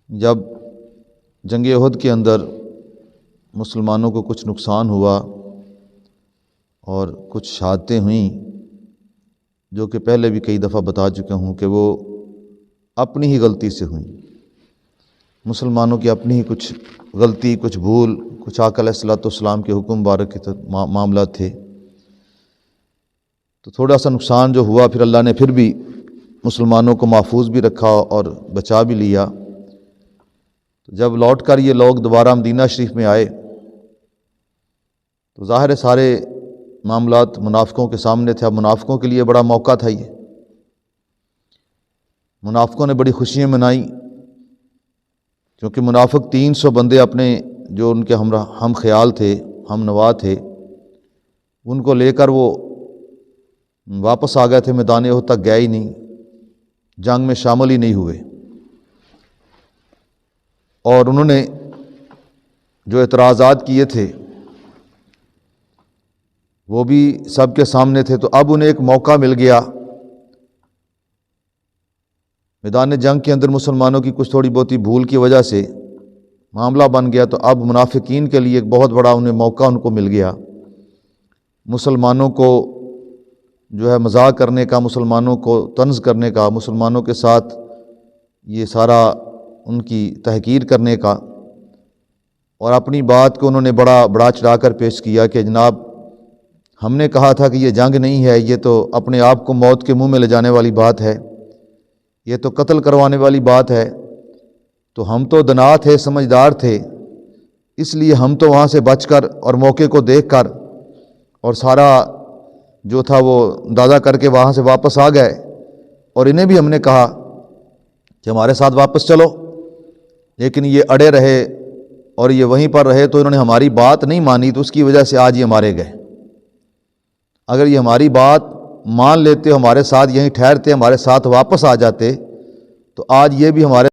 جب جنگ احد کے اندر مسلمانوں کو کچھ نقصان ہوا اور کچھ شہادتیں ہوئیں جو کہ پہلے بھی کئی دفعہ بتا چکا ہوں کہ وہ اپنی ہی غلطی سے ہوئیں، مسلمانوں کی اپنی ہی کچھ غلطی، کچھ بھول، کچھ آقا علیہ الصلوۃ والسلام کے حکم مبارک کے معاملات تھے، تو تھوڑا سا نقصان جو ہوا پھر اللہ نے پھر بھی مسلمانوں کو محفوظ بھی رکھا اور بچا بھی لیا۔ جب لوٹ کر یہ لوگ دوبارہ مدینہ شریف میں آئے تو ظاہر ہے سارے معاملات منافقوں کے سامنے تھے۔ اب منافقوں کے لیے بڑا موقع تھا، یہ منافقوں نے بڑی خوشیاں منائیں، کیونکہ منافق 300 بندے اپنے جو ان کے ہم خیال تھے، ہم نوا تھے، ان کو لے کر وہ واپس آ گئے تھے، میدان احد تک گئے ہی نہیں، جنگ میں شامل ہی نہیں ہوئے۔ اور انہوں نے جو اعتراضات کیے تھے وہ بھی سب کے سامنے تھے، تو اب انہیں ایک موقع مل گیا۔ میدان جنگ کے اندر مسلمانوں کی کچھ تھوڑی بہتی بھول کی وجہ سے معاملہ بن گیا، تو اب منافقین کے لیے ایک بہت بڑا موقع ان کو مل گیا، مسلمانوں کو جو ہے مذاق کرنے کا، مسلمانوں کو طنز کرنے کا، مسلمانوں کے ساتھ یہ سارا ان کی تحقیر کرنے کا، اور اپنی بات کو انہوں نے بڑا چڑھا کر پیش کیا کہ جناب ہم نے کہا تھا کہ یہ جنگ نہیں ہے، یہ تو اپنے آپ کو موت کے منہ میں لے جانے والی بات ہے، یہ تو قتل کروانے والی بات ہے، تو ہم تو دنا تھے، سمجھدار تھے، اس لیے ہم تو وہاں سے بچ کر اور موقع کو دیکھ کر اور سارا جو تھا وہ اندازہ کر کے وہاں سے واپس آ گئے، اور انہیں بھی ہم نے کہا کہ ہمارے ساتھ واپس چلو، لیکن یہ اڑے رہے اور یہ وہیں پر رہے، تو انہوں نے ہماری بات نہیں مانی، تو اس کی وجہ سے آج یہ مارے گئے۔ اگر یہ ہماری بات مان لیتے، ہمارے ساتھ یہیں ٹھہرتے، ہمارے ساتھ واپس آ جاتے، تو آج یہ بھی ہمارے